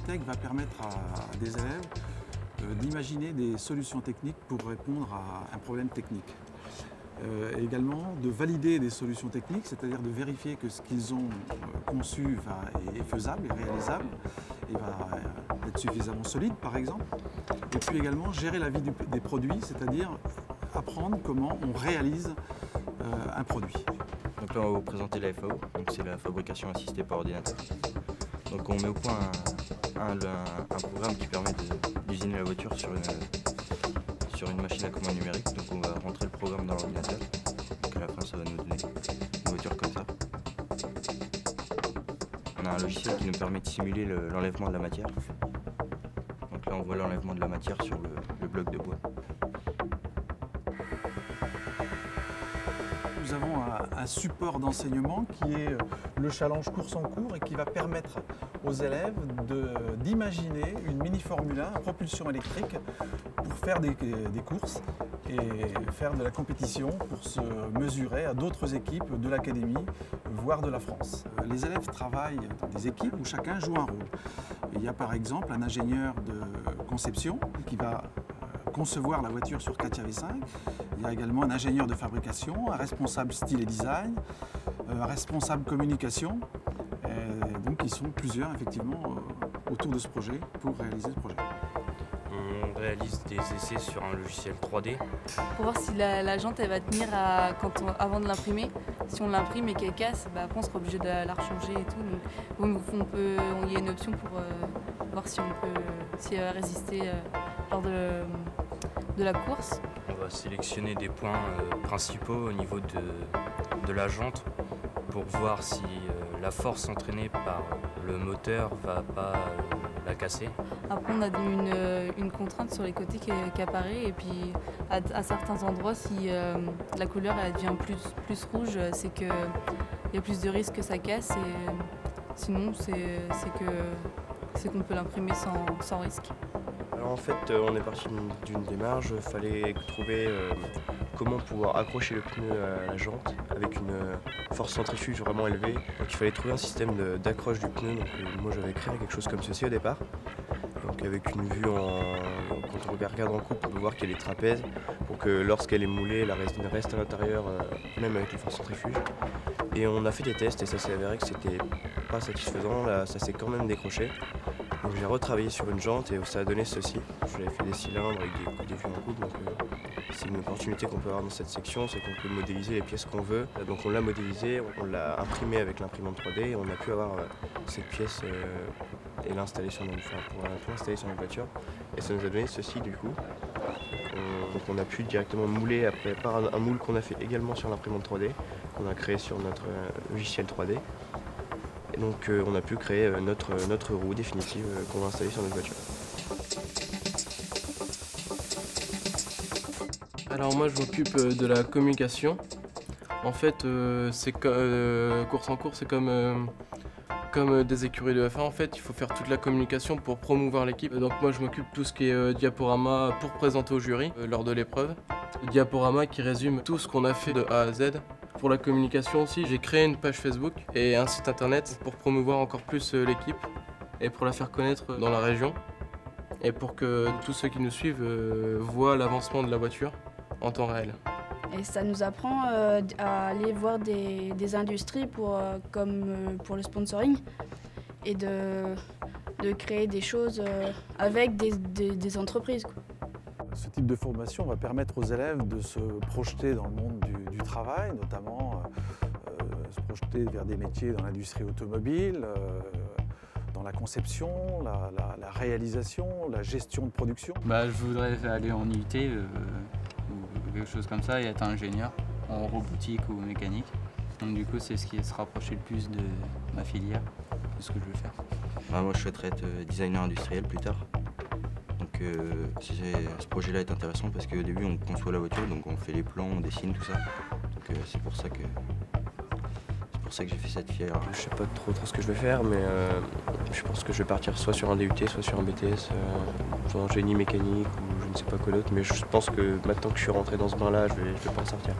Unitech va permettre à des élèves d'imaginer des solutions techniques pour répondre à un problème technique. Également de valider des solutions techniques, c'est-à-dire de vérifier que ce qu'ils ont conçu est faisable et réalisable et va être suffisamment solide par exemple. Et puis également gérer la vie des produits, c'est-à-dire apprendre comment on réalise un produit. Donc là on va vous présenter la FAO, donc c'est la fabrication assistée par ordinateur. Donc on met au point un programme qui permet d'usiner la voiture sur une machine à commande numérique. Donc on va rentrer le programme dans l'ordinateur. Donc à la fin ça va nous donner une voiture comme ça. On a un logiciel qui nous permet de simuler l'enlèvement de la matière. Donc là on voit l'enlèvement de la matière sur le bloc de bois. Nous avons un support d'enseignement qui est le challenge course en cours et qui va permettre aux élèves d'imaginer une mini-Formule 1 à propulsion électrique pour faire des courses et faire de la compétition pour se mesurer à d'autres équipes de l'académie, voire de la France. Les élèves travaillent dans des équipes où chacun joue un rôle. Il y a par exemple un ingénieur de conception qui va concevoir la voiture sur CATIA V5. Il y a également un ingénieur de fabrication, un responsable style et design, un responsable communication. Et donc ils sont plusieurs effectivement autour de ce projet pour réaliser ce projet. On réalise des essais sur un logiciel 3D. Pour voir si la jante elle va tenir avant de l'imprimer. Si on l'imprime et qu'elle casse, après on sera obligé de la rechanger et tout. Donc il y a une option pour voir si elle va résister lors de la course. On va sélectionner des points principaux au niveau de la jante pour voir si la force entraînée par le moteur va pas la casser. Après on a une contrainte sur les côtés qui apparaît et puis à certains endroits si la couleur elle devient plus rouge, c'est qu'il y a plus de risques que ça casse et sinon c'est qu'on peut l'imprimer sans risque. Alors en fait, on est parti d'une démarche, il fallait trouver comment pouvoir accrocher le pneu à la jante avec une force centrifuge vraiment élevée. Donc il fallait trouver un système d'accroche du pneu. Donc moi j'avais créé quelque chose comme ceci au départ. Donc avec une vue quand on regarde en coupe, on peut voir qu'il y a les trapèzes pour que lorsqu'elle est moulée, la résine reste à l'intérieur, même avec les forces centrifuges. Et on a fait des tests et ça s'est avéré que c'était pas satisfaisant, là ça s'est quand même décroché. Donc j'ai retravaillé sur une jante et ça a donné ceci. J'avais fait des cylindres avec des vues en coupe, donc c'est une opportunité qu'on peut avoir dans cette section, c'est qu'on peut modéliser les pièces qu'on veut. Donc on l'a modélisé, on l'a imprimé avec l'imprimante 3D et on a pu avoir cette pièce et l'installer sur notre voiture. Et ça nous a donné ceci du coup. Donc on a pu directement mouler après par un moule qu'on a fait également sur l'imprimante 3D, qu'on a créé sur notre logiciel 3D. Et donc on a pu créer notre roue définitive qu'on va installer sur notre voiture. Alors moi je m'occupe de la communication. En fait course en cours c'est comme des écuries de F1 en fait, il faut faire toute la communication pour promouvoir l'équipe. Donc moi je m'occupe de tout ce qui est diaporama pour présenter au jury lors de l'épreuve. Diaporama qui résume tout ce qu'on a fait de A à Z. Pour la communication aussi, j'ai créé une page Facebook et un site internet pour promouvoir encore plus l'équipe et pour la faire connaître dans la région et pour que tous ceux qui nous suivent voient l'avancement de la voiture en temps réel. Et ça nous apprend à aller voir des industries comme pour le sponsoring et de créer des choses avec des entreprises. Ce type de formation va permettre aux élèves de se projeter dans le monde du travail, notamment se projeter vers des métiers dans l'industrie automobile, dans la conception, la réalisation, la gestion de production. Je voudrais aller en IUT ou quelque chose comme ça et être ingénieur en robotique ou mécanique. Donc du coup c'est ce qui se rapprochait le plus de ma filière, de ce que je veux faire. Moi je souhaiterais être designer industriel plus tard. Donc ce projet-là est intéressant parce qu'au début on conçoit la voiture, donc on fait les plans, on dessine tout ça. Donc c'est pour ça que j'ai fait cette filière. Je sais pas trop ce que je vais faire, mais je pense que je vais partir soit sur un DUT, soit sur un BTS, soit en génie mécanique ou je ne sais pas quoi d'autre. Mais je pense que maintenant que je suis rentré dans ce bain-là, je vais pas en sortir.